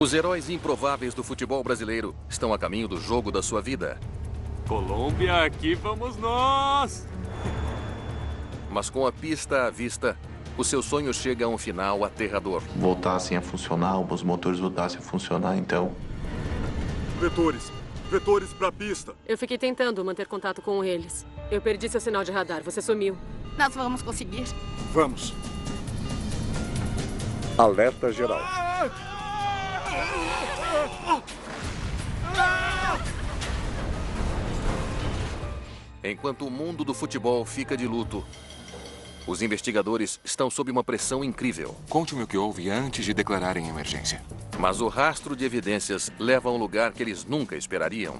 Os heróis improváveis do futebol brasileiro estão a caminho do jogo da sua vida. Colômbia, aqui vamos nós! Mas com a pista à vista, o seu sonho chega a um final aterrador. Voltassem a funcionar, os motores voltassem a funcionar, então... Vetores pra pista. Eu fiquei tentando manter contato com eles. Eu perdi seu sinal de radar, você sumiu. Nós vamos conseguir. Vamos. Alerta geral. Enquanto o mundo do futebol fica de luto, os investigadores estão sob uma pressão incrível. Conte-me o que houve antes de declararem emergência. Mas o rastro de evidências leva a um lugar que eles nunca esperariam.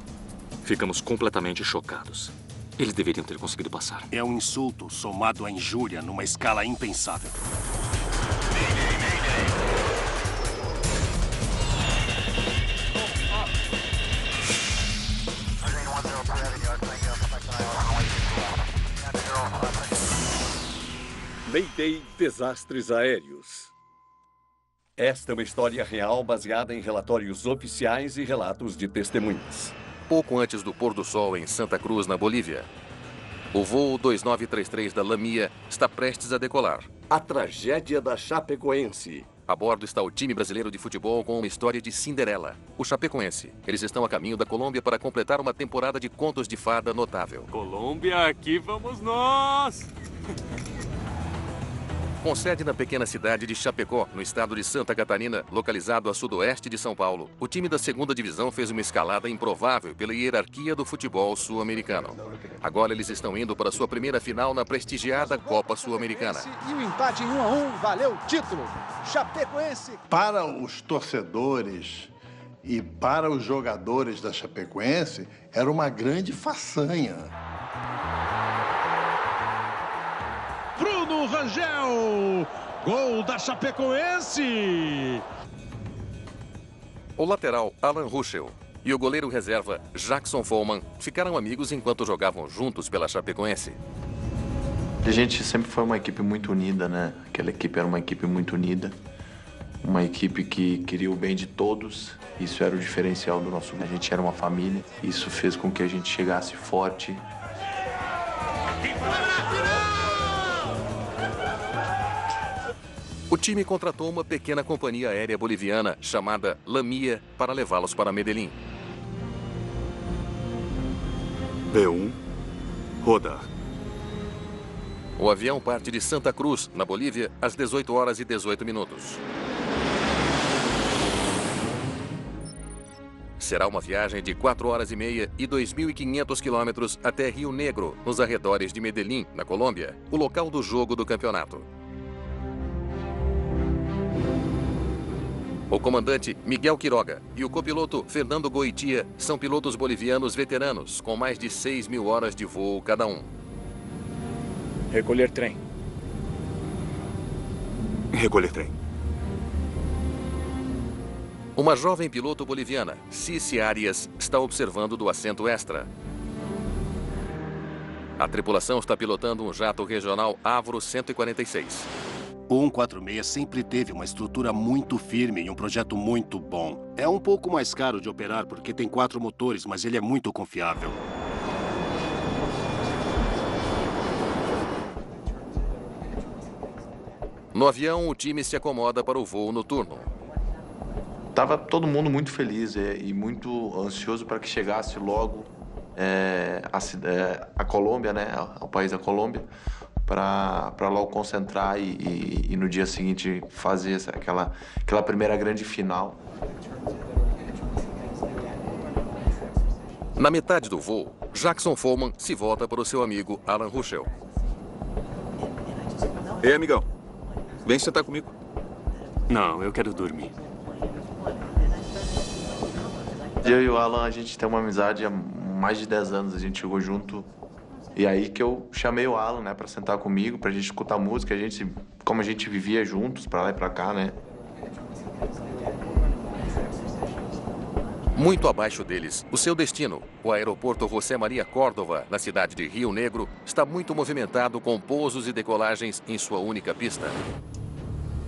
Ficamos completamente chocados. Eles deveriam ter conseguido passar. É um insulto somado à injúria numa escala impensável. Mayday Desastres Aéreos. Esta é uma história real baseada em relatórios oficiais e relatos de testemunhas. Pouco antes do pôr do sol em Santa Cruz, na Bolívia, o voo 2933 da Lamia está prestes a decolar. A tragédia da Chapecoense. A bordo está o time brasileiro de futebol com uma história de Cinderela, o Chapecoense. Eles estão a caminho da Colômbia para completar uma temporada de contos de fada notável. Colômbia, aqui vamos nós! Com sede na pequena cidade de Chapecó, no estado de Santa Catarina, localizado a sudoeste de São Paulo, o time da segunda divisão fez uma escalada improvável pela hierarquia do futebol sul-americano. Agora eles estão indo para sua primeira final na prestigiada Copa Sul-Americana. E o empate em 1-1 valeu o título. Chapecoense. Para os torcedores e para os jogadores da Chapecoense, era uma grande façanha. Bruno Rangel, gol da Chapecoense. O lateral Alan Ruschel e o goleiro reserva Jackson Follman ficaram amigos enquanto jogavam juntos pela Chapecoense. A gente sempre foi uma equipe muito unida, né? Aquela equipe era uma equipe muito unida. Uma equipe que queria o bem de todos. Isso era o diferencial do nosso grupo. A gente era uma família. Isso fez com que a gente chegasse forte. O time contratou uma pequena companhia aérea boliviana chamada Lamia para levá-los para Medellín. B1, rodar. O avião parte de Santa Cruz, na Bolívia, às 18 horas e 18 minutos. Será uma viagem de 4 horas e meia e 2.500 quilômetros até Rio Negro, nos arredores de Medellín, na Colômbia, o local do jogo do campeonato. O comandante Miguel Quiroga e o copiloto Fernando Goitia são pilotos bolivianos veteranos, com mais de 6.000 horas de voo cada um. Recolher trem. Recolher trem. Uma jovem piloto boliviana, Cici Arias, está observando do assento extra. A tripulação está pilotando um jato regional Avro 146. O 146 sempre teve uma estrutura muito firme e um projeto muito bom. É um pouco mais caro de operar porque tem 4 motores, mas ele é muito confiável. No avião, o time se acomoda para o voo noturno. Tava todo mundo muito feliz e muito ansioso para que chegasse logo a Colômbia, né? O país da Colômbia. Para logo concentrar e no dia seguinte fazer aquela primeira grande final. Na metade do voo, Jackson Follman se volta para o seu amigo Alan Ruschel. Ei, amigão. Vem sentar comigo. Não, eu quero dormir. Eu e o Alan, a gente tem uma amizade há mais de 10 anos. A gente chegou junto. E aí que eu chamei o Alan, né, pra sentar comigo, pra gente escutar música, como a gente vivia juntos, pra lá e pra cá, né. Muito abaixo deles, o seu destino, o aeroporto José Maria Córdova, na cidade de Rio Negro, está muito movimentado com pousos e decolagens em sua única pista.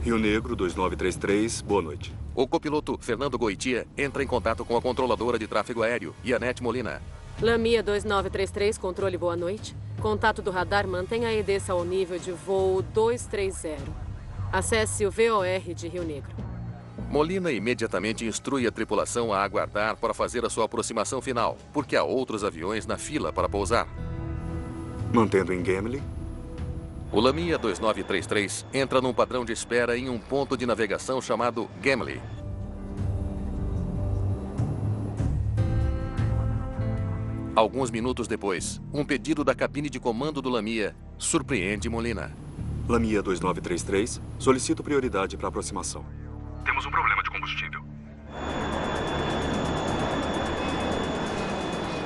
Rio Negro, 2933, boa noite. O copiloto Fernando Goitia entra em contato com a controladora de tráfego aéreo, Ianete Molina. Lamia 2933, controle, boa noite. Contato do radar, mantenha e desça ao nível de voo 230. Acesse o VOR de Rio Negro. Molina imediatamente instrui a tripulação a aguardar para fazer a sua aproximação final, porque há outros aviões na fila para pousar. Mantendo em Gemini. O Lamia 2933 entra num padrão de espera em um ponto de navegação chamado Gimli. Alguns minutos depois, um pedido da cabine de comando do Lamia surpreende Molina. Lamia 2933, solicito prioridade para aproximação. Temos um problema de combustível.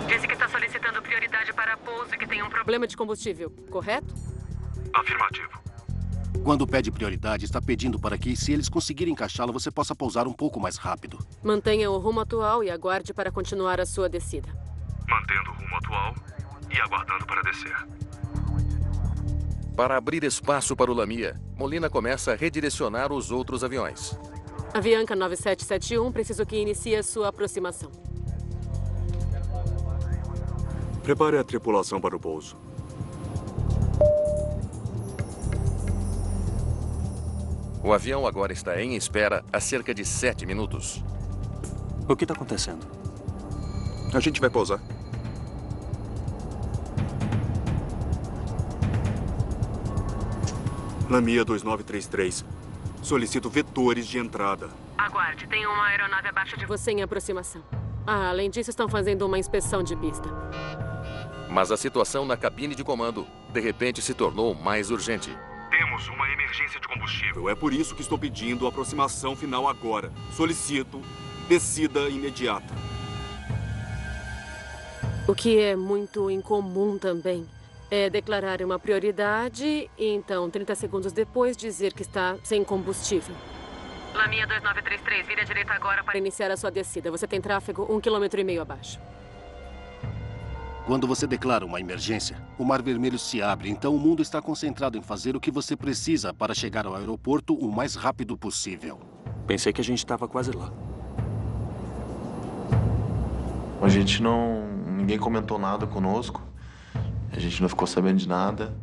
Disse que está solicitando prioridade para pouso e que tem um problema de combustível, correto? Afirmativo. Quando pede prioridade, está pedindo para que, se eles conseguirem encaixá-la, você possa pousar um pouco mais rápido. Mantenha o rumo atual e aguarde para continuar a sua descida. Mantendo o rumo atual e aguardando para descer. Para abrir espaço para o Lamia, Molina começa a redirecionar os outros aviões. Avianca 9771, preciso que inicie a sua aproximação. Prepare a tripulação para o pouso. O avião agora está em espera há cerca de 7 minutos. O que está acontecendo? A gente vai pousar. Lamia 2933. Solicito vetores de entrada. Aguarde, tem uma aeronave abaixo de você em aproximação. Além disso, estão fazendo uma inspeção de pista. Mas a situação na cabine de comando, de repente, se tornou mais urgente. Temos uma emergência de combustível. É por isso que estou pedindo a aproximação final agora. Solicito descida imediata. O que é muito incomum também é declarar uma prioridade e então, 30 segundos depois, dizer que está sem combustível. Lamia 2933, vire à direita agora para iniciar a sua descida. Você tem tráfego 1,5 km abaixo. Quando você declara uma emergência, o Mar Vermelho se abre, então o mundo está concentrado em fazer o que você precisa para chegar ao aeroporto o mais rápido possível. Pensei que a gente estava quase lá. A gente não... Ninguém comentou nada conosco. A gente não ficou sabendo de nada.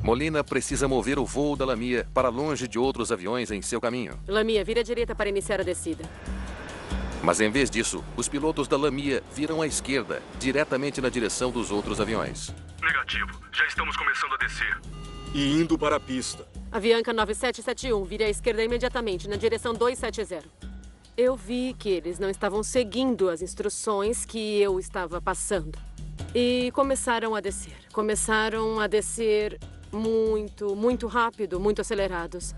Molina precisa mover o voo da Lamia para longe de outros aviões em seu caminho. Lamia, vire à direita para iniciar a descida. Mas em vez disso, os pilotos da Lamia viram à esquerda, diretamente na direção dos outros aviões. Negativo. Já estamos começando a descer. E indo para a pista. Avianca 9771, vire à esquerda imediatamente, na direção 270. Eu vi que eles não estavam seguindo as instruções que eu estava passando. E começaram a descer. Começaram a descer muito rápido, muito acelerados.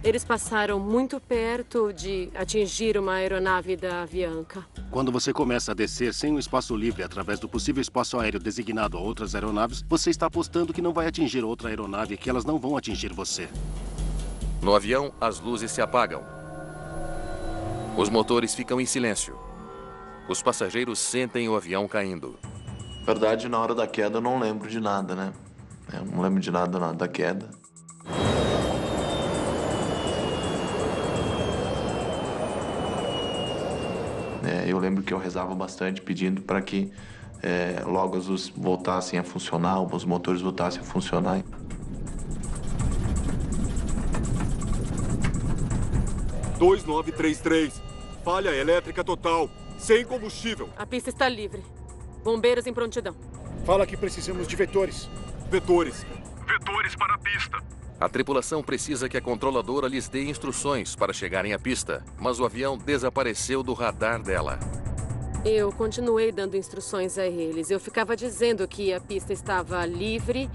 Eles passaram muito perto de atingir uma aeronave da Avianca. Quando você começa a descer sem um espaço livre através do possível espaço aéreo designado a outras aeronaves, você está apostando que não vai atingir outra aeronave e que elas não vão atingir você. No avião, as luzes se apagam. Os motores ficam em silêncio. Os passageiros sentem o avião caindo. Na verdade, na hora da queda, eu não lembro de nada, né? Eu não lembro de nada da queda. Eu lembro que eu rezava bastante pedindo para que logo as luzes voltassem a funcionar, os motores voltassem a funcionar. – 2933. Falha elétrica total. Sem combustível. A pista está livre. Bombeiros em prontidão. Fala que precisamos de vetores. Vetores. Vetores para a pista. A tripulação precisa que a controladora lhes dê instruções para chegarem à pista, mas o avião desapareceu do radar dela. Eu continuei dando instruções a eles. Eu ficava dizendo que a pista estava livre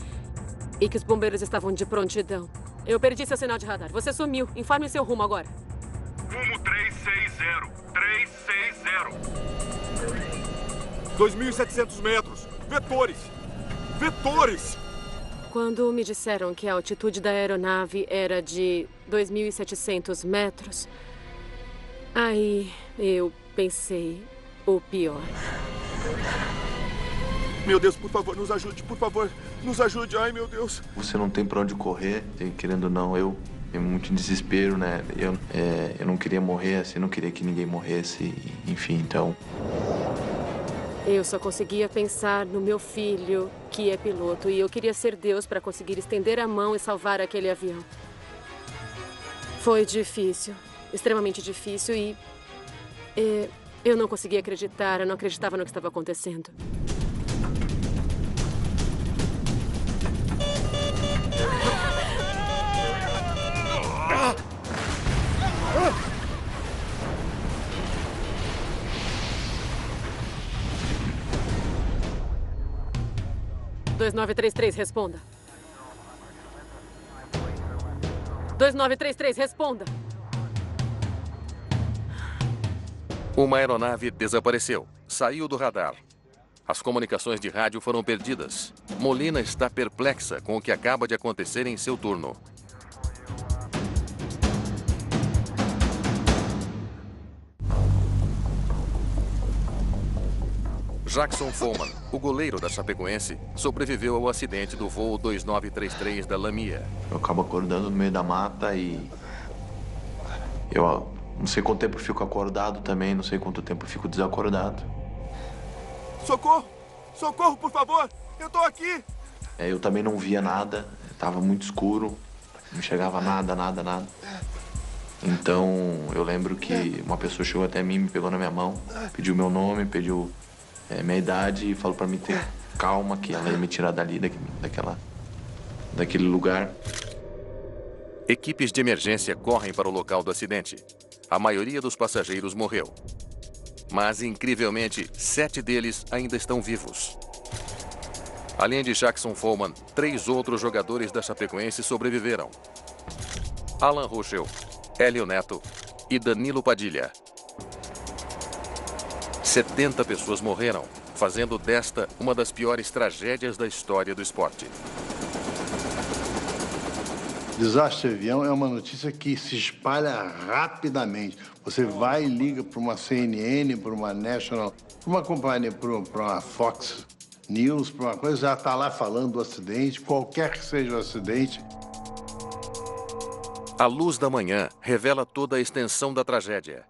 e que os bombeiros estavam de prontidão. Eu perdi seu sinal de radar. Você sumiu. Informe seu rumo agora. Rumo 360. 360. 2.700 metros. Vetores. Vetores! Quando me disseram que a altitude da aeronave era de 2.700 metros, aí eu pensei o pior. Meu Deus, por favor, nos ajude, por favor. Nos ajude, ai meu Deus. Você não tem pra onde correr, querendo ou não, eu muito desespero, né? Eu não queria morrer assim, não queria que ninguém morresse, enfim, então... Eu só conseguia pensar no meu filho, que é piloto, e eu queria ser Deus para conseguir estender a mão e salvar aquele avião. Foi difícil, extremamente difícil, e eu não conseguia acreditar, eu não acreditava no que estava acontecendo. Ah! 2933, responda. 2933, responda. Uma aeronave desapareceu. Saiu do radar. As comunicações de rádio foram perdidas. Molina está perplexa com o que acaba de acontecer em seu turno. Jackson Follman, o goleiro da Chapecoense, sobreviveu ao acidente do voo 2933 da Lamia. Eu acabo acordando no meio da mata e... Eu não sei quanto tempo eu fico acordado também, não sei quanto tempo eu fico desacordado. Socorro! Socorro, por favor! Eu tô aqui! Eu também não via nada, estava muito escuro, não enxergava nada. Então, eu lembro que uma pessoa chegou até mim, me pegou na minha mão, pediu meu nome, pediu minha idade e falou para mim ter calma, que ela ia me tirar dali, daquele lugar. Equipes de emergência correm para o local do acidente. A maioria dos passageiros morreu. Mas, incrivelmente, 7 deles ainda estão vivos. Além de Jackson Follman, 3 outros jogadores da Chapecoense sobreviveram. Alan Ruschel, Hélio Neto e Danilo Padilha. 70 pessoas morreram, fazendo desta uma das piores tragédias da história do esporte. Desastre de avião é uma notícia que se espalha rapidamente. Você vai e liga para uma CNN, para uma National, para uma companhia, para uma Fox News, para uma coisa, já está lá falando do acidente, qualquer que seja o acidente. A luz da manhã revela toda a extensão da tragédia.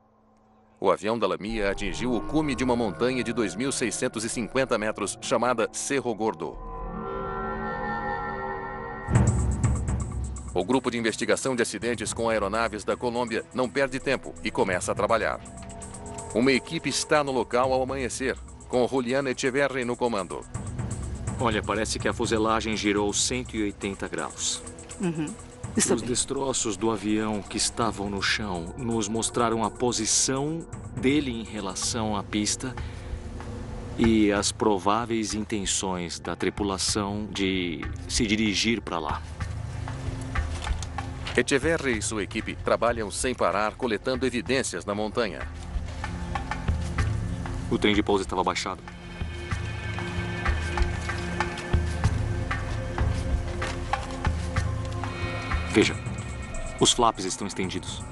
O avião da Lamia atingiu o cume de uma montanha de 2.650 metros chamada Cerro Gordo. O grupo de investigação de acidentes com aeronaves da Colômbia não perde tempo e começa a trabalhar. Uma equipe está no local ao amanhecer, com Julián Echeverri no comando. Olha, parece que a fuselagem girou 180 graus. Os destroços do avião que estavam no chão nos mostraram a posição dele em relação à pista e as prováveis intenções da tripulação de se dirigir para lá. Echeverri e sua equipe trabalham sem parar, coletando evidências na montanha. O trem de pouso estava baixado. Veja, os flaps estão estendidos.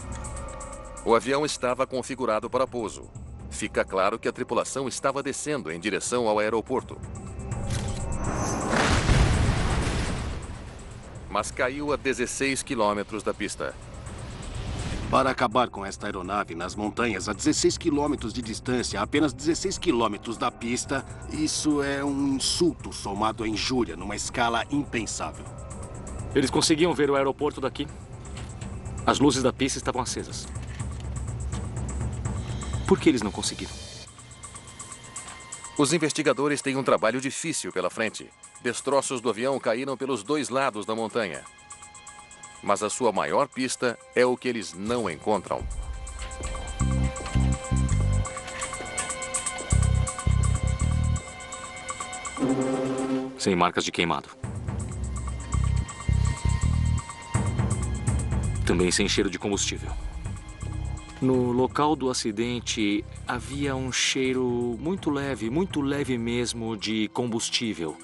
O avião estava configurado para pouso. Fica claro que a tripulação estava descendo em direção ao aeroporto. Mas caiu a 16 quilômetros da pista. Para acabar com esta aeronave nas montanhas a 16 quilômetros de distância, a apenas 16 quilômetros da pista, isso é um insulto somado à injúria numa escala impensável. Eles conseguiam ver o aeroporto daqui. As luzes da pista estavam acesas. Por que eles não conseguiram? Os investigadores têm um trabalho difícil pela frente. Destroços do avião caíram pelos 2 lados da montanha. Mas a sua maior pista é o que eles não encontram. Sem marcas de queimado. Também sem cheiro de combustível. No local do acidente, havia um cheiro muito leve mesmo de combustível.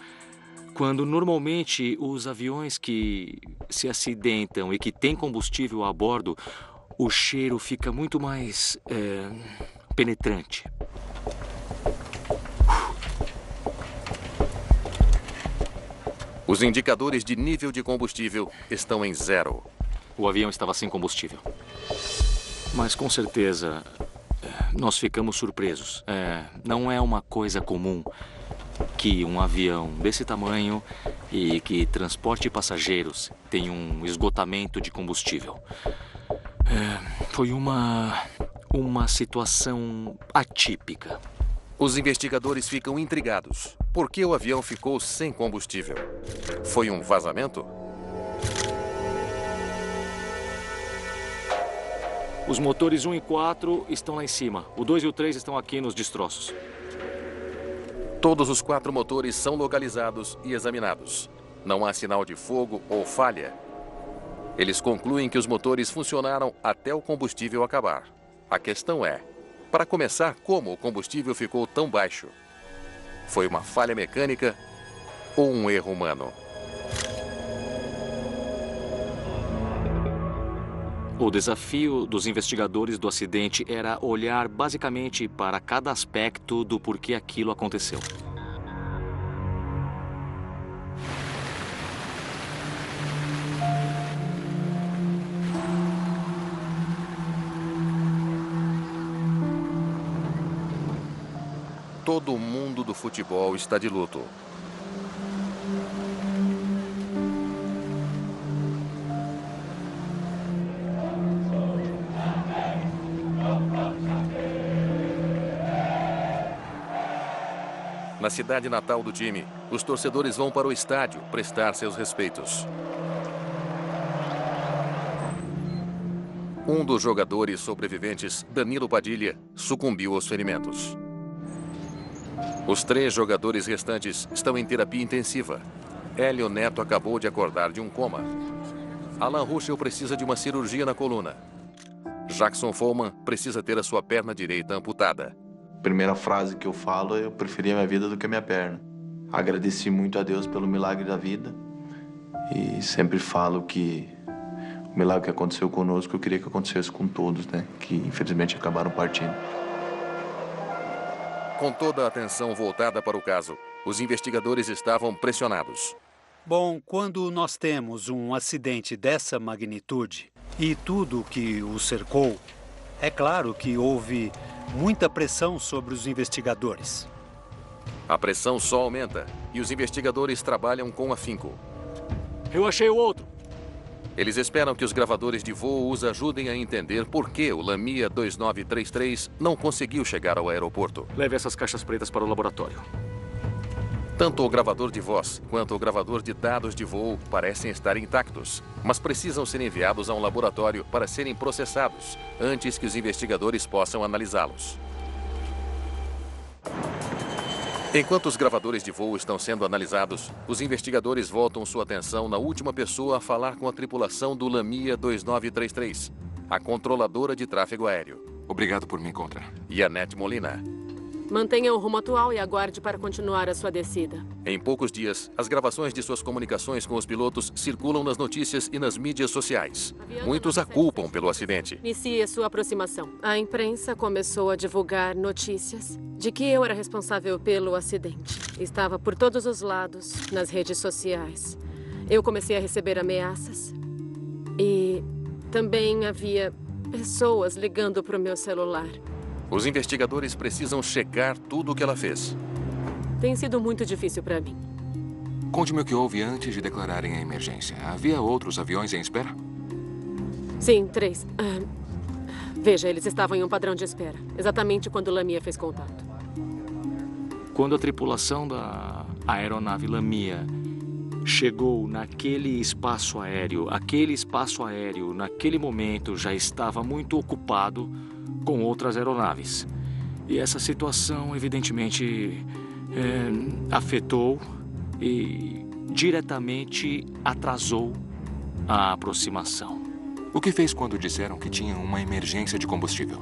Quando normalmente os aviões que se acidentam e que têm combustível a bordo, o cheiro fica muito mais penetrante. Os indicadores de nível de combustível estão em 0. O avião estava sem combustível. Mas com certeza, nós ficamos surpresos. Não é uma coisa comum que um avião desse tamanho e que transporte passageiros tenha um esgotamento de combustível. Foi uma situação atípica. Os investigadores ficam intrigados. Por que o avião ficou sem combustível? Foi um vazamento? Os motores 1 e 4 estão lá em cima. O 2 e o 3 estão aqui nos destroços. Todos os 4 motores são localizados e examinados. Não há sinal de fogo ou falha. Eles concluem que os motores funcionaram até o combustível acabar. A questão é, para começar, como o combustível ficou tão baixo? Foi uma falha mecânica ou um erro humano? O desafio dos investigadores do acidente era olhar basicamente para cada aspecto do porquê aquilo aconteceu. Todo o mundo do futebol está de luto. Na cidade natal do time, os torcedores vão para o estádio prestar seus respeitos. Um dos jogadores sobreviventes, Danilo Padilha, sucumbiu aos ferimentos. Os 3 jogadores restantes estão em terapia intensiva. Hélio Neto acabou de acordar de um coma. Alan Ruschel precisa de uma cirurgia na coluna. Jackson Follman precisa ter a sua perna direita amputada. Primeira frase que eu falo é: eu preferia minha vida do que minha perna. Agradeci muito a Deus pelo milagre da vida e sempre falo que o milagre que aconteceu conosco eu queria que acontecesse com todos, né? Que infelizmente acabaram partindo. Com toda a atenção voltada para o caso, os investigadores estavam pressionados. Bom, quando nós temos um acidente dessa magnitude e tudo que o cercou, é claro que houve muita pressão sobre os investigadores. A pressão só aumenta e os investigadores trabalham com afinco. Eu achei o outro. Eles esperam que os gravadores de voo os ajudem a entender por que o Lamia 2933 não conseguiu chegar ao aeroporto. Leve essas caixas pretas para o laboratório. Tanto o gravador de voz quanto o gravador de dados de voo parecem estar intactos, mas precisam ser enviados a um laboratório para serem processados antes que os investigadores possam analisá-los. Enquanto os gravadores de voo estão sendo analisados, os investigadores voltam sua atenção na última pessoa a falar com a tripulação do Lamia 2933, a controladora de tráfego aéreo. Obrigado por me encontrar. E Annette Molina. Mantenha o rumo atual e aguarde para continuar a sua descida. Em poucos dias, as gravações de suas comunicações com os pilotos circulam nas notícias e nas mídias sociais. Muitos a culpam pelo acidente. Inicie a sua aproximação. A imprensa começou a divulgar notícias de que eu era responsável pelo acidente. Estava por todos os lados, nas redes sociais. Eu comecei a receber ameaças. E também havia pessoas ligando para o meu celular. Os investigadores precisam checar tudo o que ela fez. Tem sido muito difícil para mim. Conte-me o que houve antes de declararem a emergência. Havia outros aviões em espera? Sim, 3. Veja, eles estavam em um padrão de espera, exatamente quando Lamia fez contato. Quando a tripulação da aeronave Lamia chegou naquele espaço aéreo, naquele momento já estava muito ocupado com outras aeronaves. E essa situação, evidentemente, afetou e diretamente atrasou a aproximação. O que fez quando disseram que tinha uma emergência de combustível?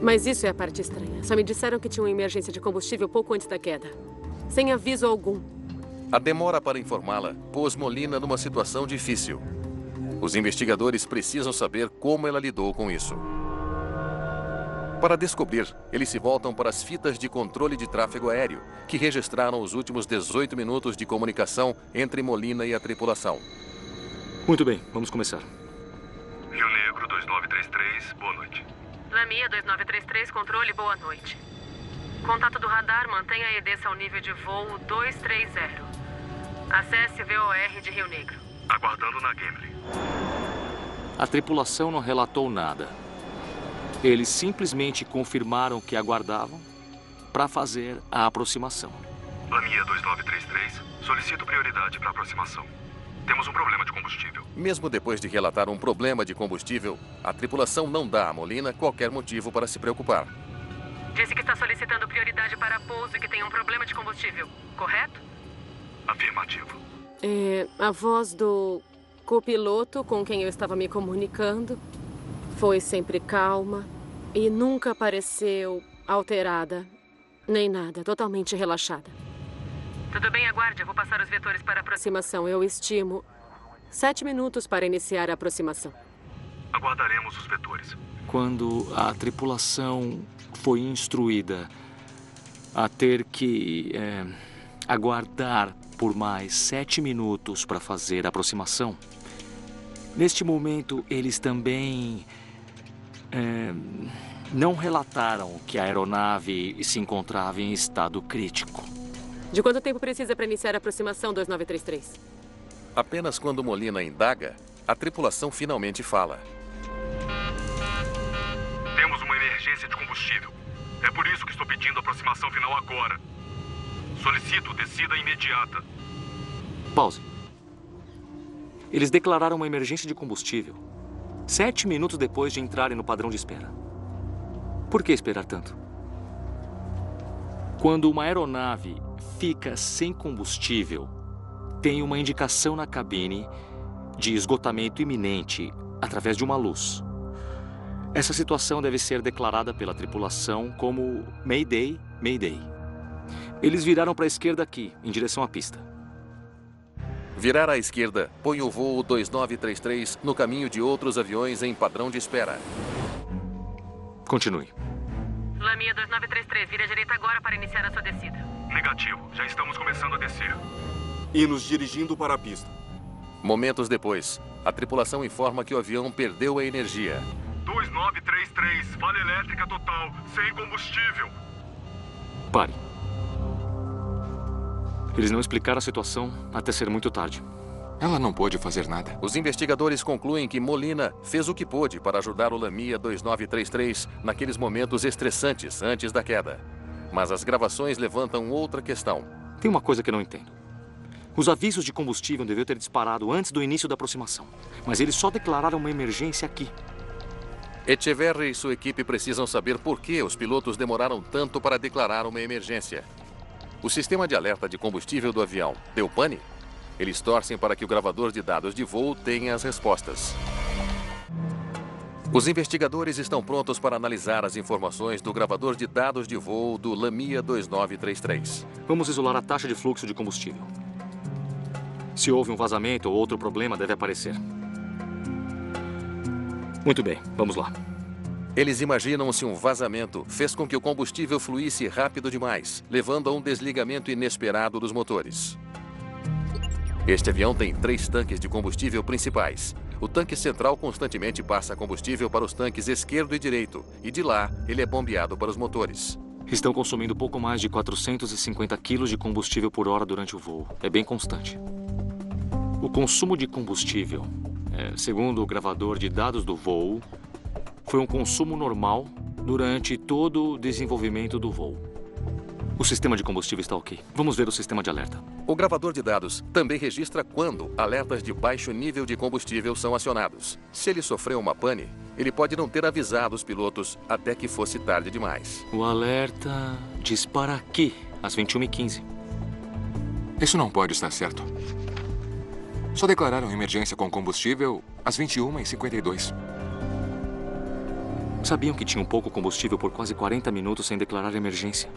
Mas isso é a parte estranha. Só me disseram que tinha uma emergência de combustível pouco antes da queda, sem aviso algum. A demora para informá-la pôs Molina numa situação difícil. Os investigadores precisam saber como ela lidou com isso. Para descobrir, eles se voltam para as fitas de controle de tráfego aéreo, que registraram os últimos 18 minutos de comunicação entre Molina e a tripulação. Muito bem, vamos começar. Negro 2933, boa noite. Lamia 2933, controle, boa noite. Contato do radar, mantenha a EDES ao nível de voo 230. Acesse VOR de Rio Negro. Aguardando na Gimli. A tripulação não relatou nada. Eles simplesmente confirmaram que aguardavam para fazer a aproximação. Lamia 2933, solicito prioridade para aproximação. Temos um problema de combustível. Mesmo depois de relatar um problema de combustível, a tripulação não dá a Molina qualquer motivo para se preocupar. Disse que está solicitando prioridade para pouso e que tem um problema de combustível, correto? Afirmativo. A voz do copiloto com quem eu estava me comunicando foi sempre calma e nunca pareceu alterada, nem nada, totalmente relaxada. Tudo bem, aguarde, eu vou passar os vetores para aproximação. Eu estimo 7 minutos para iniciar a aproximação. Aguardaremos os vetores. Quando a tripulação foi instruída a ter que aguardar por mais 7 minutos para fazer a aproximação, neste momento eles também não relataram que a aeronave se encontrava em estado crítico. De quanto tempo precisa para iniciar a aproximação 2933? Apenas quando Molina indaga, a tripulação finalmente fala. Temos uma emergência de combustível. É por isso que estou pedindo a aproximação final agora. Solicito descida imediata. Pause. Eles declararam uma emergência de combustível 7 minutos depois de entrarem no padrão de espera. Por que esperar tanto? Quando uma aeronave fica sem combustível, tem uma indicação na cabine de esgotamento iminente através de uma luz. Essa situação deve ser declarada pela tripulação como Mayday, Mayday. Eles viraram para a esquerda aqui, em direção à pista. Virar à esquerda põe o voo 2933 no caminho de outros aviões em padrão de espera. Continue. Lamia 2933, vire à direita agora para iniciar a sua descida. Negativo, já estamos começando a descer. E nos dirigindo para a pista. Momentos depois, a tripulação informa que o avião perdeu a energia. 2933, falha elétrica total, sem combustível. Pare. Eles não explicaram a situação até ser muito tarde. Ela não pôde fazer nada. Os investigadores concluem que Molina fez o que pôde para ajudar o Lamia 2933 naqueles momentos estressantes antes da queda. Mas as gravações levantam outra questão. Tem uma coisa que eu não entendo. Os avisos de combustível deviam ter disparado antes do início da aproximação. Mas eles só declararam uma emergência aqui. Echeverri e sua equipe precisam saber por que os pilotos demoraram tanto para declarar uma emergência. O sistema de alerta de combustível do avião deu pane? Eles torcem para que o gravador de dados de voo tenha as respostas. Os investigadores estão prontos para analisar as informações do gravador de dados de voo do Lamia 2933. Vamos isolar a taxa de fluxo de combustível. Se houve um vazamento ou outro problema, deve aparecer. Muito bem, vamos lá. Eles imaginam se um vazamento fez com que o combustível fluísse rápido demais, levando a um desligamento inesperado dos motores. Este avião tem 3 tanques de combustível principais. O tanque central constantemente passa combustível para os tanques esquerdo e direito, e de lá ele é bombeado para os motores. Estão consumindo pouco mais de 450 quilos de combustível por hora durante o voo. É bem constante. O consumo de combustível, segundo o gravador de dados do voo, foi um consumo normal durante todo o desenvolvimento do voo. O sistema de combustível está ok. Vamos ver o sistema de alerta. O gravador de dados também registra quando alertas de baixo nível de combustível são acionados. Se ele sofreu uma pane, ele pode não ter avisado os pilotos até que fosse tarde demais. O alerta dispara aqui, às 21h15. Isso não pode estar certo. Só declararam emergência com combustível às 21h52. Sabiam que tinham pouco combustível por quase 40 minutos sem declarar emergência.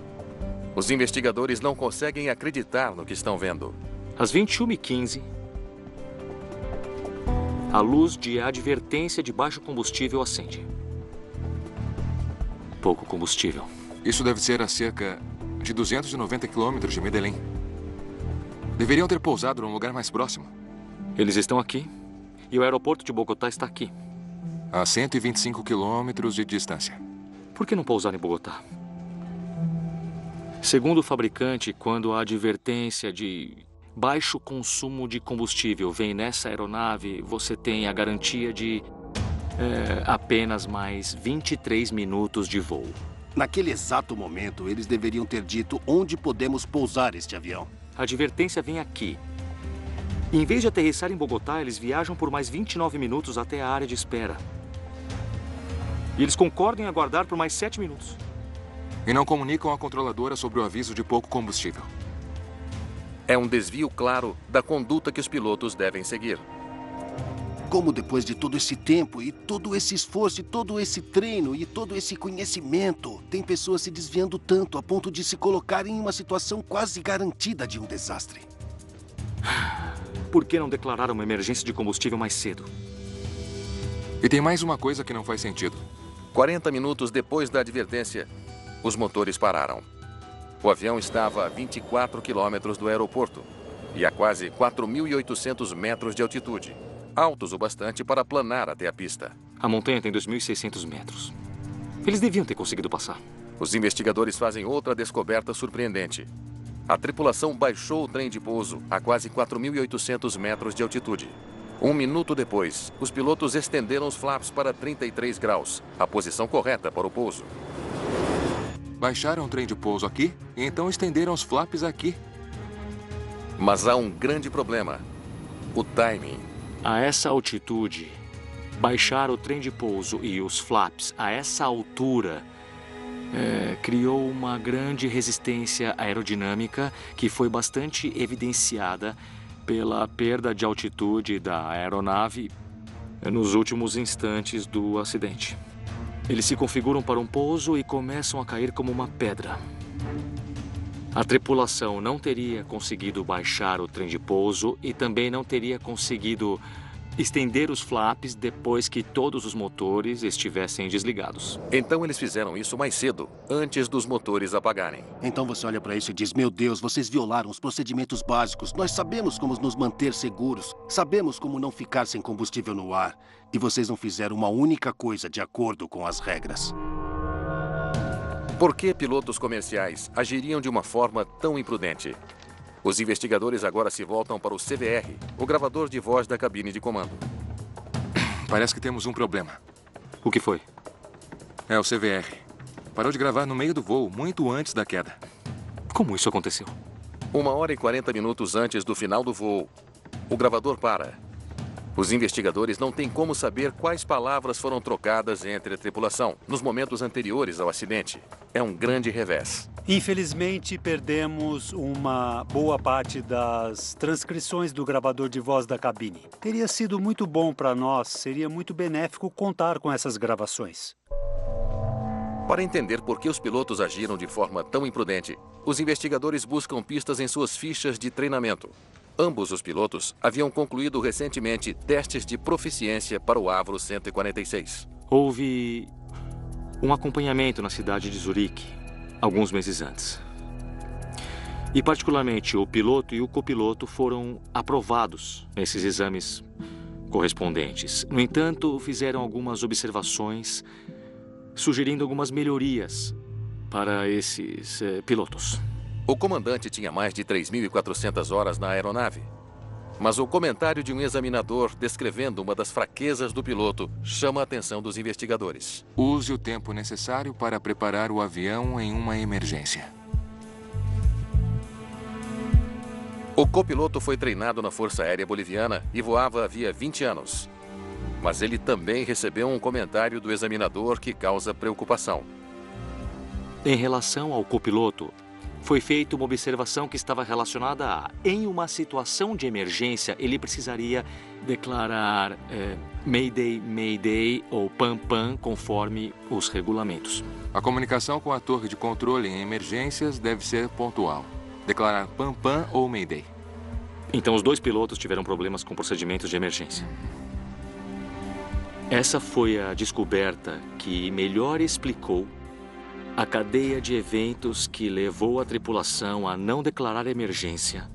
Os investigadores não conseguem acreditar no que estão vendo. Às 21h15, a luz de advertência de baixo combustível acende. Pouco combustível. Isso deve ser a cerca de 290 quilômetros de Medellín. Deveriam ter pousado num lugar mais próximo. Eles estão aqui e o aeroporto de Bogotá está aqui. A 125 quilômetros de distância. Por que não pousar em Bogotá? Segundo o fabricante, quando a advertência de baixo consumo de combustível vem nessa aeronave, você tem a garantia de apenas mais 23 minutos de voo. Naquele exato momento, eles deveriam ter dito onde podemos pousar este avião. A advertência vem aqui. Em vez de aterrissar em Bogotá, eles viajam por mais 29 minutos até a área de espera. E eles concordam em aguardar por mais 7 minutos. E não comunicam à controladora sobre o aviso de pouco combustível. É um desvio claro da conduta que os pilotos devem seguir. Como depois de todo esse tempo e todo esse esforço e todo esse treino e todo esse conhecimento, tem pessoas se desviando tanto a ponto de se colocarem em uma situação quase garantida de um desastre? Por que não declararam uma emergência de combustível mais cedo? E tem mais uma coisa que não faz sentido. 40 minutos depois da advertência, os motores pararam. O avião estava a 24 quilômetros do aeroporto e a quase 4.800 metros de altitude, altos o bastante para planar até a pista. A montanha tem 2.600 metros. Eles deviam ter conseguido passar. Os investigadores fazem outra descoberta surpreendente. A tripulação baixou o trem de pouso a quase 4.800 metros de altitude. 1 minuto depois, os pilotos estenderam os flaps para 33 graus, a posição correta para o pouso. Baixaram o trem de pouso aqui e então estenderam os flaps aqui. Mas há um grande problema: o timing. A essa altitude, baixar o trem de pouso e os flaps a essa altura criou uma grande resistência aerodinâmica que foi bastante evidenciada pela perda de altitude da aeronave nos últimos instantes do acidente. Eles se configuram para um pouso e começam a cair como uma pedra. A tripulação não teria conseguido baixar o trem de pouso e também não teria conseguido estender os flaps depois que todos os motores estivessem desligados. Então eles fizeram isso mais cedo, antes dos motores apagarem. Então você olha para isso e diz: meu Deus, vocês violaram os procedimentos básicos. Nós sabemos como nos manter seguros. Sabemos como não ficar sem combustível no ar. E vocês não fizeram uma única coisa de acordo com as regras. Por que pilotos comerciais agiriam de uma forma tão imprudente? Os investigadores agora se voltam para o CVR, o gravador de voz da cabine de comando. Parece que temos um problema. O que foi? É o CVR. Parou de gravar no meio do voo, muito antes da queda. Como isso aconteceu? 1 hora e 40 minutos antes do final do voo, o gravador para. Os investigadores não têm como saber quais palavras foram trocadas entre a tripulação nos momentos anteriores ao acidente. É um grande revés. Infelizmente, perdemos uma boa parte das transcrições do gravador de voz da cabine. Teria sido muito bom para nós, seria muito benéfico contar com essas gravações. Para entender por que os pilotos agiram de forma tão imprudente, os investigadores buscam pistas em suas fichas de treinamento. Ambos os pilotos haviam concluído recentemente testes de proficiência para o Avro 146. Houve um acompanhamento na cidade de Zurique, alguns meses antes. E, particularmente, o piloto e o copiloto foram aprovados nesses exames correspondentes. No entanto, fizeram algumas observações, sugerindo algumas melhorias para esses pilotos. O comandante tinha mais de 3.400 horas na aeronave. Mas o comentário de um examinador descrevendo uma das fraquezas do piloto chama a atenção dos investigadores. Use o tempo necessário para preparar o avião em uma emergência. O copiloto foi treinado na Força Aérea Boliviana e voava havia 20 anos. Mas ele também recebeu um comentário do examinador que causa preocupação. Em relação ao copiloto, foi feita uma observação que estava relacionada a, em uma situação de emergência, ele precisaria declarar Mayday, Mayday ou Pam Pam, conforme os regulamentos. A comunicação com a torre de controle em emergências deve ser pontual. Declarar Pam Pam ou Mayday. Então os dois pilotos tiveram problemas com procedimentos de emergência. Essa foi a descoberta que melhor explicou a cadeia de eventos que levou a tripulação a não declarar emergência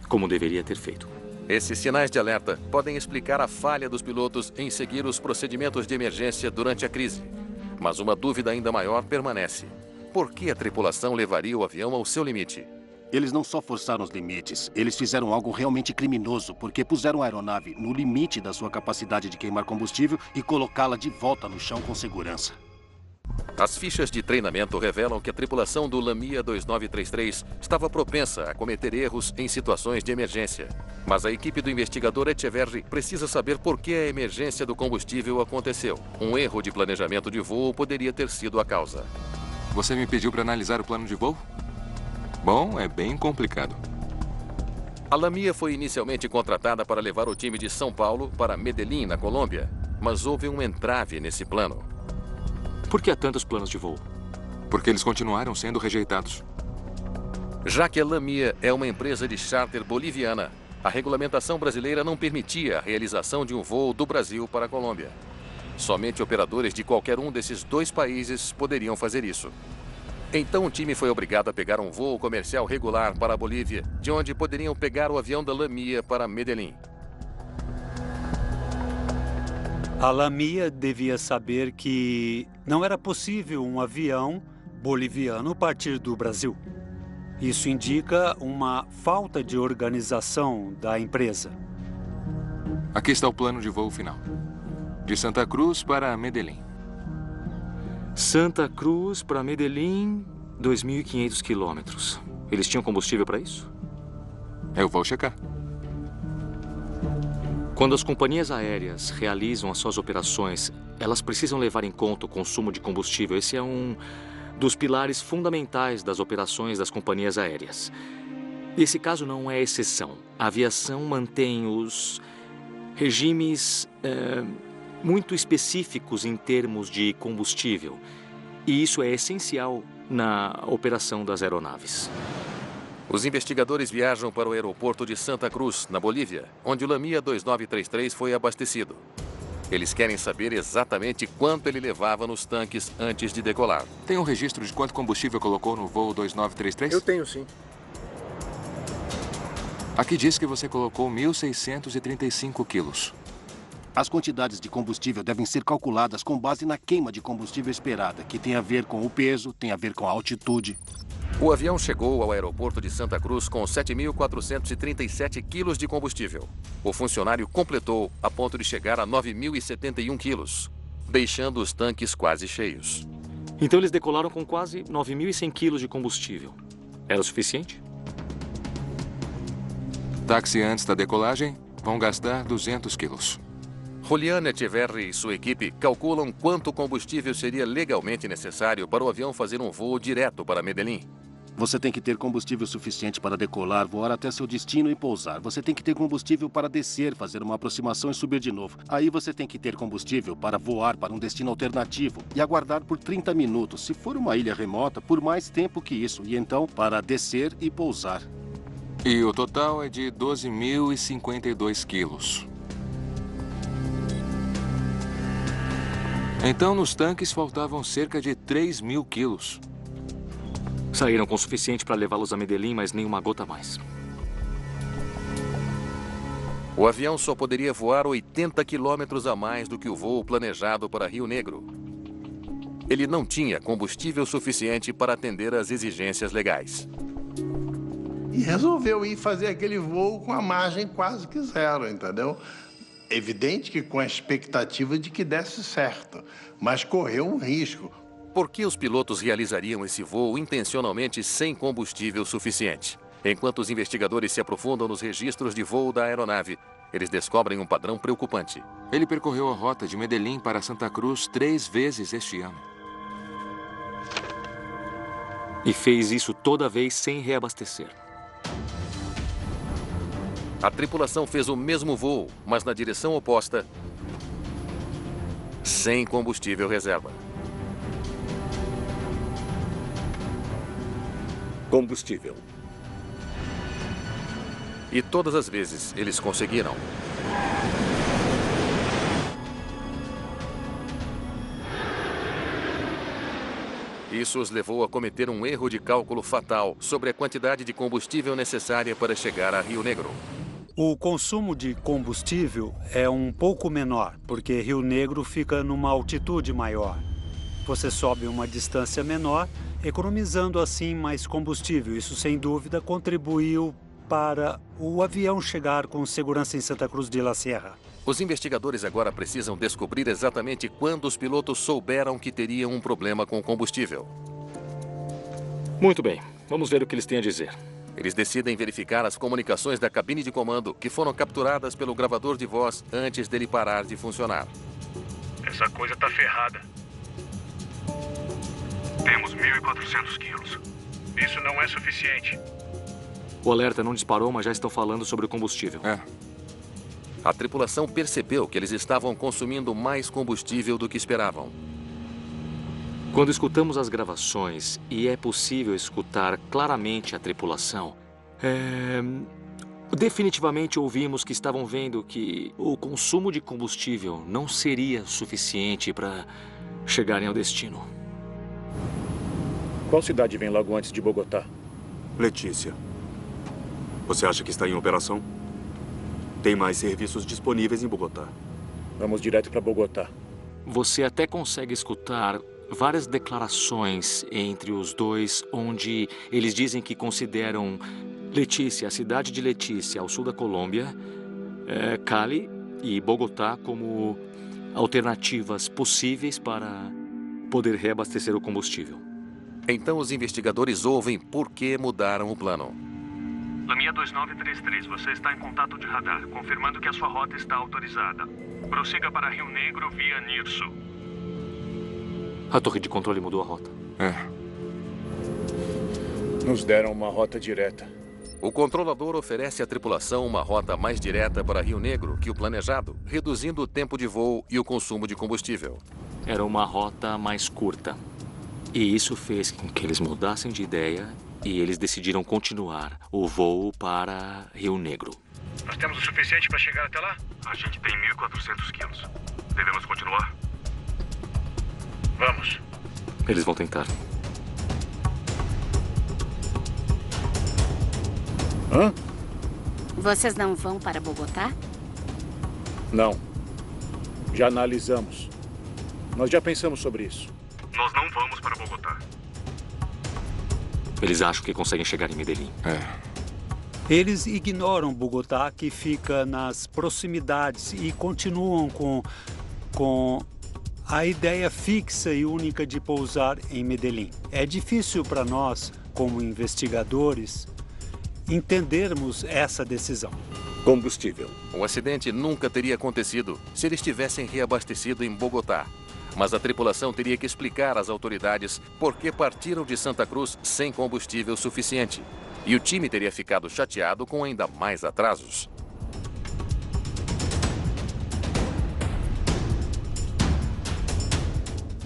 como deveria ter feito. Esses sinais de alerta podem explicar a falha dos pilotos em seguir os procedimentos de emergência durante a crise. Mas uma dúvida ainda maior permanece. Por que a tripulação levaria o avião ao seu limite? Eles não só forçaram os limites, eles fizeram algo realmente criminoso, porque puseram a aeronave no limite da sua capacidade de queimar combustível e colocá-la de volta no chão com segurança. As fichas de treinamento revelam que a tripulação do Lamia 2933 estava propensa a cometer erros em situações de emergência. Mas a equipe do investigador Echeverri precisa saber por que a emergência do combustível aconteceu. Um erro de planejamento de voo poderia ter sido a causa. Você me pediu para analisar o plano de voo? Bom, é bem complicado. A Lamia foi inicialmente contratada para levar o time de São Paulo para Medellín, na Colômbia. Mas houve um entrave nesse plano. Por que há tantos planos de voo? Porque eles continuaram sendo rejeitados. Já que a Lamia é uma empresa de charter boliviana, a regulamentação brasileira não permitia a realização de um voo do Brasil para a Colômbia. Somente operadores de qualquer um desses dois países poderiam fazer isso. Então o time foi obrigado a pegar um voo comercial regular para a Bolívia, de onde poderiam pegar o avião da Lamia para Medellín. A Lamia devia saber que não era possível um avião boliviano partir do Brasil. Isso indica uma falta de organização da empresa. Aqui está o plano de voo final. De Santa Cruz para Medellín. Santa Cruz para Medellín, 2.500 quilômetros. Eles tinham combustível para isso? Eu vou checar. Quando as companhias aéreas realizam as suas operações, elas precisam levar em conta o consumo de combustível. Esse é um dos pilares fundamentais das operações das companhias aéreas. Esse caso não é exceção. A aviação mantém os regimes muito específicos em termos de combustível. E isso é essencial na operação das aeronaves. Os investigadores viajam para o aeroporto de Santa Cruz, na Bolívia, onde o Lamia 2933 foi abastecido. Eles querem saber exatamente quanto ele levava nos tanques antes de decolar. Tem um registro de quanto combustível colocou no voo 2933? Eu tenho, sim. Aqui diz que você colocou 1.635 quilos. As quantidades de combustível devem ser calculadas com base na queima de combustível esperada, que tem a ver com o peso, tem a ver com a altitude. O avião chegou ao aeroporto de Santa Cruz com 7.437 quilos de combustível. O funcionário completou a ponto de chegar a 9.071 quilos, deixando os tanques quase cheios. Então eles decolaram com quase 9.100 quilos de combustível. Era o suficiente? Táxi antes da decolagem vão gastar 200 quilos. Julián Echeverri e sua equipe calculam quanto combustível seria legalmente necessário para o avião fazer um voo direto para Medellín. Você tem que ter combustível suficiente para decolar, voar até seu destino e pousar. Você tem que ter combustível para descer, fazer uma aproximação e subir de novo. Aí você tem que ter combustível para voar para um destino alternativo e aguardar por 30 minutos, se for uma ilha remota, por mais tempo que isso. E então, para descer e pousar. E o total é de 12.052 quilos. Então, nos tanques faltavam cerca de 3.000 quilos. Saíram com o suficiente para levá-los a Medellín, mas nem uma gota mais. O avião só poderia voar 80 quilômetros a mais do que o voo planejado para Rio Negro. Ele não tinha combustível suficiente para atender às exigências legais. E resolveu ir fazer aquele voo com a margem quase que zero, entendeu? Evidente que com a expectativa de que desse certo, mas correu um risco. Por que os pilotos realizariam esse voo intencionalmente sem combustível suficiente? Enquanto os investigadores se aprofundam nos registros de voo da aeronave, eles descobrem um padrão preocupante. Ele percorreu a rota de Medellín para Santa Cruz 3 vezes este ano. E fez isso toda vez sem reabastecer. A tripulação fez o mesmo voo, mas na direção oposta, sem combustível reserva. Combustível. E todas as vezes eles conseguiram. Isso os levou a cometer um erro de cálculo fatal sobre a quantidade de combustível necessária para chegar a Rio Negro. O consumo de combustível é um pouco menor, porque Rio Negro fica numa altitude maior. Você sobe uma distância menor, economizando assim mais combustível. Isso, sem dúvida, contribuiu para o avião chegar com segurança em Santa Cruz de la Sierra. Os investigadores agora precisam descobrir exatamente quando os pilotos souberam que teriam um problema com o combustível. Muito bem, vamos ver o que eles têm a dizer. Eles decidem verificar as comunicações da cabine de comando que foram capturadas pelo gravador de voz antes dele parar de funcionar. Essa coisa tá ferrada. Temos 1.400 quilos. Isso não é suficiente. O alerta não disparou, mas já estão falando sobre o combustível. A tripulação percebeu que eles estavam consumindo mais combustível do que esperavam. Quando escutamos as gravações, e é possível escutar claramente a tripulação, definitivamente ouvimos que estavam vendo que o consumo de combustível não seria suficiente para chegarem ao destino. Qual cidade vem logo antes de Bogotá? Letícia. Você acha que está em operação? Tem mais serviços disponíveis em Bogotá. Vamos direto para Bogotá. Você até consegue escutar várias declarações entre os dois, onde eles dizem que consideram Letícia, a cidade de Letícia, ao sul da Colômbia, Cali e Bogotá como alternativas possíveis para poder reabastecer o combustível. Então os investigadores ouvem por que mudaram o plano. Lamia 2933, você está em contato de radar, confirmando que a sua rota está autorizada. Prossiga para Rio Negro via Nirso. A torre de controle mudou a rota. Nos deram uma rota direta. O controlador oferece à tripulação uma rota mais direta para Rio Negro que o planejado, reduzindo o tempo de voo e o consumo de combustível. Era uma rota mais curta. E isso fez com que eles mudassem de ideia e eles decidiram continuar o voo para Rio Negro. Nós temos o suficiente para chegar até lá? A gente tem 1.400 quilos. Devemos continuar? Vamos. Eles vão tentar. Vocês não vão para Bogotá? Não. Já analisamos. Nós já pensamos sobre isso. Nós não vamos para Bogotá. Eles acham que conseguem chegar em Medellín. Eles ignoram Bogotá, que fica nas proximidades, e continuam com a ideia fixa e única de pousar em Medellín. É difícil para nós, como investigadores, entendermos essa decisão. Combustível. O acidente nunca teria acontecido se eles tivessem reabastecido em Bogotá. Mas a tripulação teria que explicar às autoridades por que partiram de Santa Cruz sem combustível suficiente. E o time teria ficado chateado com ainda mais atrasos.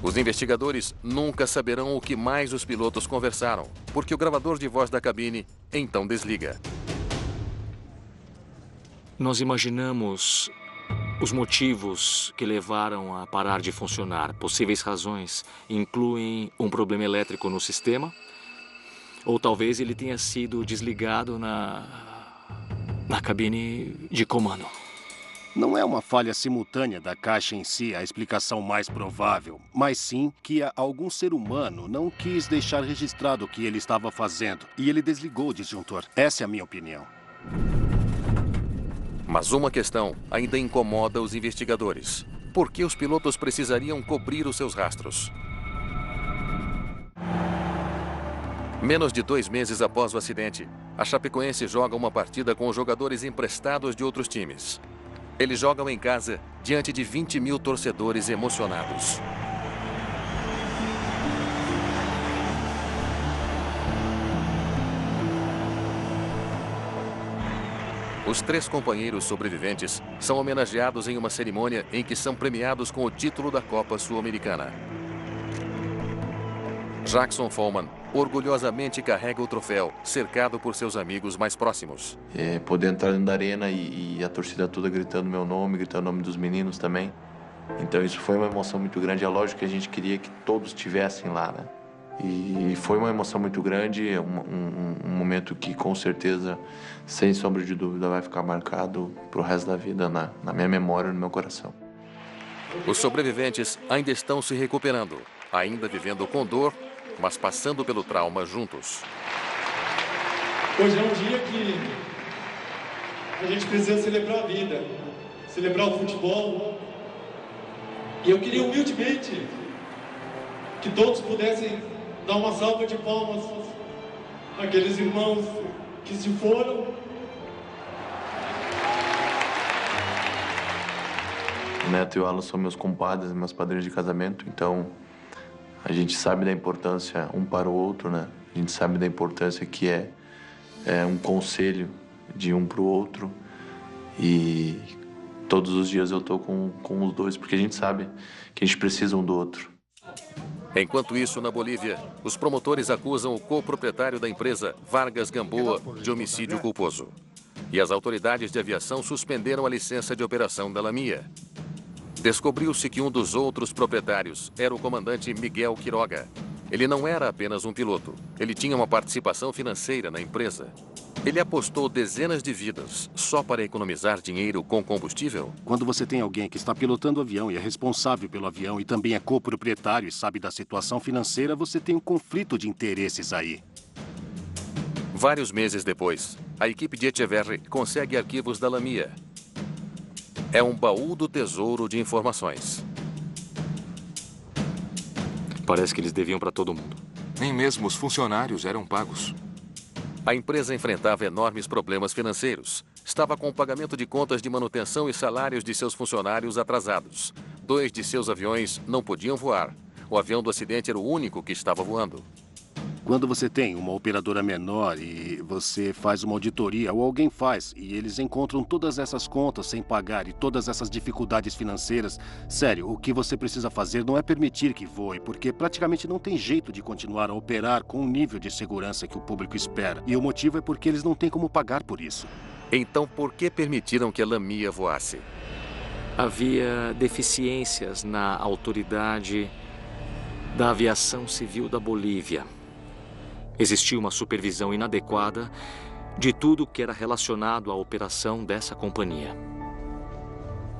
Os investigadores nunca saberão o que mais os pilotos conversaram, porque o gravador de voz da cabine então desliga. Nós imaginamos os motivos que levaram a parar de funcionar. Possíveis razões incluem um problema elétrico no sistema, ou talvez ele tenha sido desligado na cabine de comando. Não é uma falha simultânea da caixa em si a explicação mais provável, mas sim que algum ser humano não quis deixar registrado o que ele estava fazendo e ele desligou o disjuntor. Essa é a minha opinião. Mas uma questão ainda incomoda os investigadores. Por que os pilotos precisariam cobrir os seus rastros? Menos de 2 meses após o acidente, a Chapecoense joga uma partida com os jogadores emprestados de outros times. Eles jogam em casa diante de 20 mil torcedores emocionados. Os 3 companheiros sobreviventes são homenageados em uma cerimônia em que são premiados com o título da Copa Sul-Americana. Jackson Follman orgulhosamente carrega o troféu, cercado por seus amigos mais próximos. Poder entrar dentro da arena e a torcida toda gritando meu nome, gritando o nome dos meninos também. Então isso foi uma emoção muito grande. É lógico que a gente queria que todos estivessem lá, né? E foi uma emoção muito grande, um momento que com certeza, sem sombra de dúvida, vai ficar marcado para o resto da vida na minha memória, no meu coração. Os sobreviventes ainda estão se recuperando, ainda vivendo com dor, mas passando pelo trauma juntos. Hoje é um dia que a gente precisa celebrar a vida, celebrar o futebol. E eu queria humildemente que todos pudessem dar uma salva de palmas àqueles irmãos que se foram. O Neto e o Alan são meus compadres, meus padrinhos de casamento, então a gente sabe da importância um para o outro, né? A gente sabe da importância que é um conselho de um para o outro, e todos os dias eu tô com os dois, porque a gente sabe que a gente precisa um do outro. Enquanto isso, na Bolívia, os promotores acusam o coproprietário da empresa, Vargas Gamboa, de homicídio culposo. E as autoridades de aviação suspenderam a licença de operação da Lamia. Descobriu-se que um dos outros proprietários era o comandante Miguel Quiroga. Ele não era apenas um piloto, ele tinha uma participação financeira na empresa. Ele apostou dezenas de vidas só para economizar dinheiro com combustível? Quando você tem alguém que está pilotando o avião e é responsável pelo avião e também é coproprietário e sabe da situação financeira, você tem um conflito de interesses aí. Vários meses depois, a equipe de Echeverri consegue arquivos da Lamia. É um baú do tesouro de informações. Parece que eles deviam para todo mundo. Nem mesmo os funcionários eram pagos. A empresa enfrentava enormes problemas financeiros. Estava com o pagamento de contas de manutenção e salários de seus funcionários atrasados. 2 de seus aviões não podiam voar. O avião do acidente era o único que estava voando. Quando você tem uma operadora menor e você faz uma auditoria, ou alguém faz, e eles encontram todas essas contas sem pagar e todas essas dificuldades financeiras, sério, o que você precisa fazer não é permitir que voe, porque praticamente não tem jeito de continuar a operar com o nível de segurança que o público espera. E o motivo é porque eles não têm como pagar por isso. Então, por que permitiram que a Lamia voasse? Havia deficiências na autoridade da aviação civil da Bolívia. Existia uma supervisão inadequada de tudo que era relacionado à operação dessa companhia.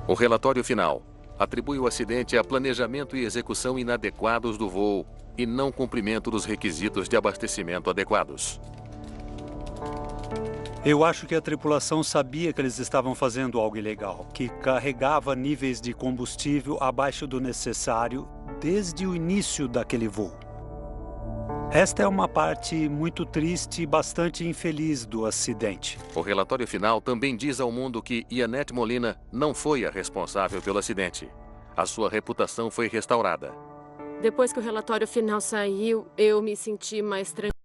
O relatório final atribui o acidente a planejamento e execução inadequados do voo e não cumprimento dos requisitos de abastecimento adequados. Eu acho que a tripulação sabia que eles estavam fazendo algo ilegal, que carregava níveis de combustível abaixo do necessário desde o início daquele voo. Esta é uma parte muito triste e bastante infeliz do acidente. O relatório final também diz ao mundo que Yaneth Molina não foi a responsável pelo acidente. A sua reputação foi restaurada. Depois que o relatório final saiu, eu me senti mais tranquila.